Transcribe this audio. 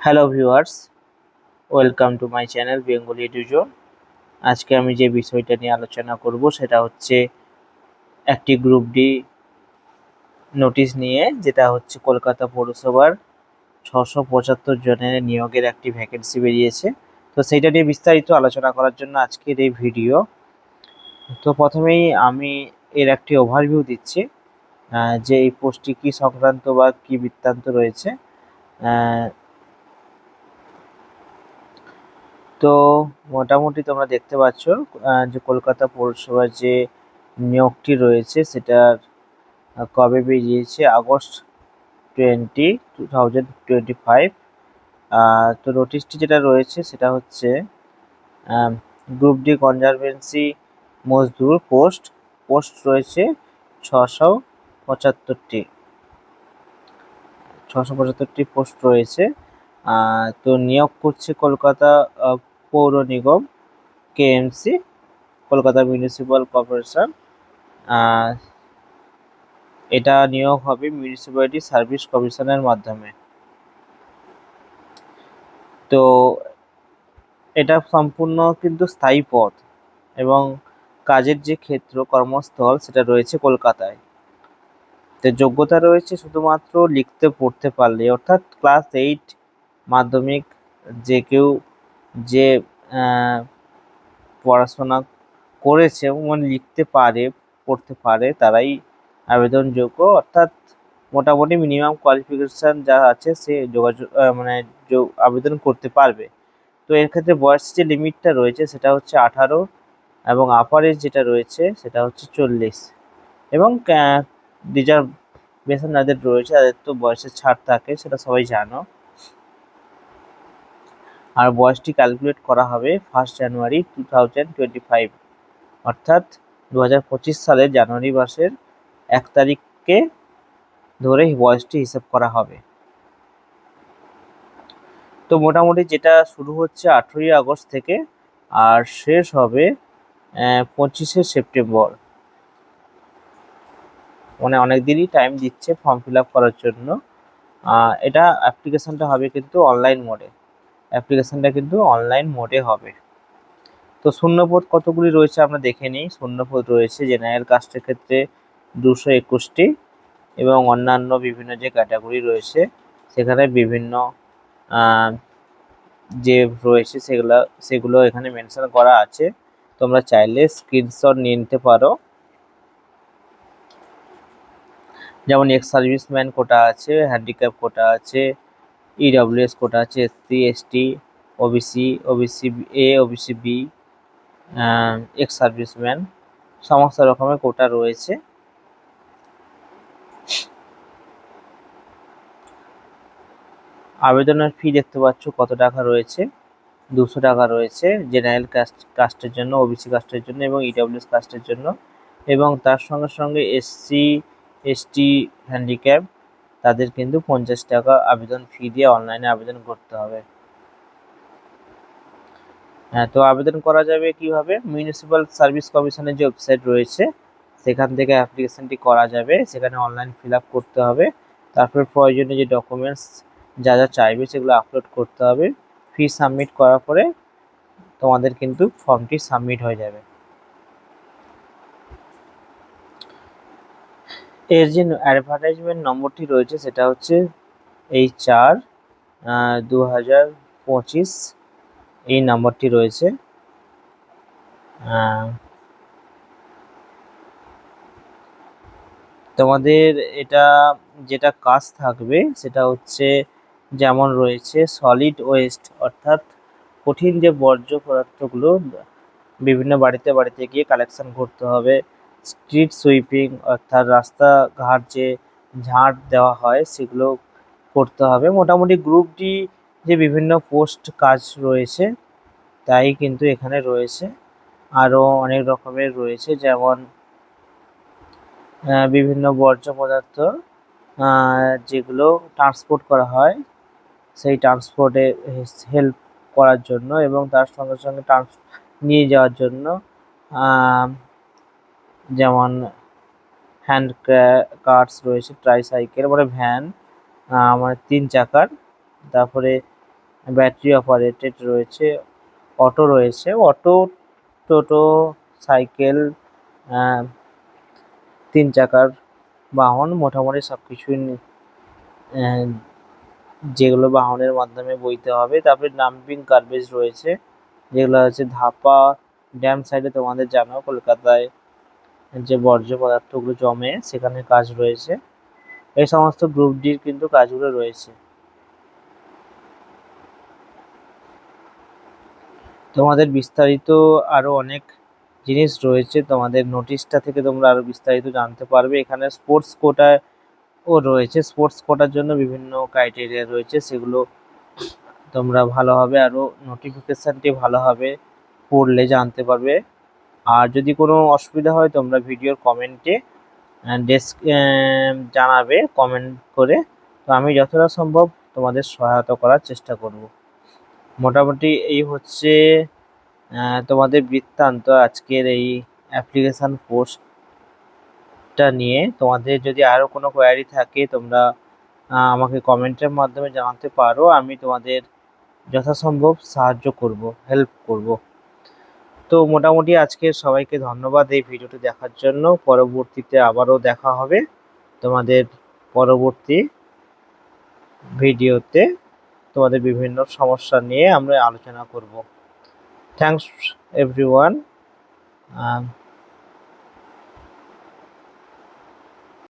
Hello viewers, welcome to my channel Bengali EduZone. আজকে আমি যে বিষয়টা নিয়ে আলোচনা করব সেটা হচ্ছে একটি গ্রুপ ডি নোটিশ নিয়ে, যেটা হচ্ছে কলকাতা পৌরসভার 675 জনের নিয়োগের একটি ভ্যাকেন্সি বেরিয়েছে। তো সেইটা নিয়ে বিস্তারিত আলোচনা করার জন্য আজকের এই ভিডিও। তো প্রথমেই আমি এর একটি ওভারভিউ দিচ্ছি, যে এই পোস্টটি কী সংক্রান্ত বা কী বৃত্তান্ত রয়েছে। তো মোটামুটি তোমরা দেখতে পাচ্ছ যে কলকাতা পৌরসভার যে নিয়োগটি রয়েছে সেটার কবে বেরিয়েছে, আগস্ট 2025। তো নোটিশটি যেটা রয়েছে সেটা হচ্ছে গ্রুপ ডি কনজারভেন্সি মজদুর পোস্ট রয়েছে 675টি পোস্ট রয়েছে। তো নিয়োগ করছে কলকাতা পৌর নিগম, কেএমসি, কলকাতা মিউনিসিপ্যাল কর্পোরেশন। এটা নিয়োগ হবে মিউনিসিপ্যালিটি সার্ভিস কমিশনের মাধ্যমে। তো এটা সম্পূর্ণ কিন্তু স্থায়ী পদ, এবং কাজের যে ক্ষেত্র কর্মস্থল সেটা রয়েছে কলকাতায়। তো যোগ্যতা রয়েছে শুধুমাত্র লিখতে পড়তে পারলে, অর্থাৎ ক্লাস 8 মাধ্যমিক যে কেউ যে পড়াশোনা করেছে এবং লিখতে পারে পড়তে পারে তারাই আবেদনযোগ্য। অর্থাৎ মোটামুটি মিনিমাম কোয়ালিফিকেশান যা আছে সে যোগাযোগ আবেদন করতে পারবে। তো এর ক্ষেত্রে বয়সের যে লিমিটটা রয়েছে সেটা হচ্ছে 18, এবং আপার এজ যেটা রয়েছে সেটা হচ্ছে 40, এবং রিজার্ভেশন যাদের রয়েছে তাদের তো বয়সের ছাড় থাকে, সেটা সবাই জানো। আর বয়সটি ক্যালকুলেট করা হবে 1 জানুয়ারি 2025, অর্থাৎ 2025 সালের জানুয়ারি মাসের 1 তারিখকে ধরে বয়সটি হিসাব করা হবে। তো মোটামুটি যেটা শুরু হচ্ছে 18ই আগস্ট থেকে আর শেষ হবে 25শে সেপ্টেম্বর, মানে অনেক দিনই টাইম দিচ্ছে ফর্ম ফিল আপ করার জন্য। এটা অ্যাপ্লিকেশনটা হবে কিন্তু অনলাইন মোডে হবে। তো শূন্যপদ কতগুলি রয়েছে আমরা দেখে নিই। শূন্যপদ রয়েছে জেনারেল কাস্টের ক্ষেত্রে 221টি, এবং অন্যান্য বিভিন্ন যে ক্যাটাগরি রয়েছে সেখানে বিভিন্ন যে রয়েছে সেগুলো এখানে মেনশন করা আছে। তোমরা চাইলে স্ক্রিনশট নিয়ে নিতে পারো। যেমন এক্স সার্ভিসম্যান কোটা আছে, হ্যান্ডিক্যাপ কোটা আছে, ইডব্লিউএস কোটা আছে, SC ST, OBC A, OBC B, ex serviceman, সমস্ত রকমের কোটা রয়েছে। আবেদনের ফি দেখতে পাচ্ছ কত টাকা রয়েছে, 200 টাকা রয়েছে জেনারেল কাস্টের জন্য, ওবিসি কাস্টের জন্য এবং ইডব্লিউএস কাস্টের জন্য, এবং তার সঙ্গে সঙ্গে এসসি এসটি হ্যান্ডিক্যাপ তাদের কিন্তু 50 টাকা আবেদন ফি দিয়ে অনলাইনে আবেদন করতে হবে। হ্যাঁ, তো আবেদন করা যাবে কিভাবে? মিউনিসিপ্যাল সার্ভিস কমিশনের যে ওয়েবসাইট রয়েছে সেখান থেকে অ্যাপ্লিকেশনটি করা যাবে। সেখানে অনলাইন ফিল আপ করতে হবে, তারপর প্রয়োজনীয় যে ডকুমেন্টস যা যা চাইবে সেগুলো আপলোড করতে হবে। ফি সাবমিট করার পরে তোমাদের কিন্তু ফর্মটি সাবমিট হয়ে যাবে। এর যে অ্যাডভার্টাইজমেন্ট নম্বরটি রয়েছে সেটা হচ্ছে এই 4/2025, এই নাম্বারটি রয়েছে। তোমাদের এটা যেটা কাজ থাকবে সেটা হচ্ছে যেমন রয়েছে সলিড ওয়েস্ট, অর্থাৎ কঠিন যে বর্জ্য পদার্থগুলো বিভিন্ন বাড়িতে বাড়িতে গিয়ে কালেকশন করতে হবে। স্ট্রিট সুইপিং, অর্থাৎ রাস্তাঘাট যে ঝাঁট দেওয়া হয় সেগুলো করতে হবে। মোটামুটি গ্রুপ ডি যে বিভিন্ন পোস্ট কাজ রয়েছে তাই কিন্তু এখানে রয়েছে। আরও অনেক রকমের রয়েছে, যেমন বিভিন্ন বর্জ্য পদার্থ যেগুলো ট্রান্সপোর্ট করা হয় সেই ট্রান্সপোর্টে হেল্প করার জন্য, এবং তার সঙ্গে সঙ্গে নিয়ে যাওয়ার জন্য, যেমন হ্যান্ড কার্টস রয়েছে, ট্রাইসাইকেল মানে ভ্যান, মানে 3 চাকার, তারপরে ব্যাটারি অপারেটেড রয়েছে, অটো রয়েছে, অটো, টোটো, সাইকেল, 3 চাকার বাহন, মোটামুটি সব কিছুই যেগুলো বাহনের মাধ্যমে বইতে হবে। তারপরে ডাম্পিং গার্বেজ রয়েছে, যেগুলো হচ্ছে ধাপা ড্যাম সাইডে, তোমাদের জানো কলকাতায় যে বর্জ্য পদার্থগুলো জমে সেখানে কাজ রয়েছে। এই সমস্ত গ্রুপ ডির কিন্তু কাজগুলো রয়েছে। তোমাদের বিস্তারিত আরো অনেক জিনিস রয়েছে, তোমাদের নোটিশটা থেকে তোমরা আরো বিস্তারিত জানতে পারবে। এখানে স্পোর্টস কোটা ও রয়েছে, স্পোর্টস কোটার জন্য বিভিন্ন ক্রাইটেরিয়া রয়েছে, সেগুলো তোমরা ভালোভাবে আরো নোটিফিকেশনটি ভালোভাবে পড়লে জানতে পারবে। আর যদি কোনো অসুবিধা হয় তোমরা ভিডিওর কমেন্টে জানাবে কমেন্ট করে, তো আমি যতটা সম্ভব তোমাদের সহায়তা করার চেষ্টা করব। মোটামুটি এই হচ্ছে তোমাদের বৃত্তান্ত আজকের এই অ্যাপ্লিকেশান পোস্টটা নিয়ে। তোমাদের যদি আরও কোনো কোয়ারি থাকে তোমরা আমাকে কমেন্টের মাধ্যমে জানাতে পারো, আমি তোমাদের যথাসম্ভব সাহায্য করব, হেল্প করব। তো মোটামুটি আজকে সবাইকে ধন্যবাদ এই ভিডিওটি দেখার জন্য। পরবর্তীতে আবারও দেখা হবে তোমাদের পরবর্তী ভিডিওতে, তোমাদের বিভিন্ন সমস্যা নিয়ে আমরা আলোচনা করব। Thanks everyone.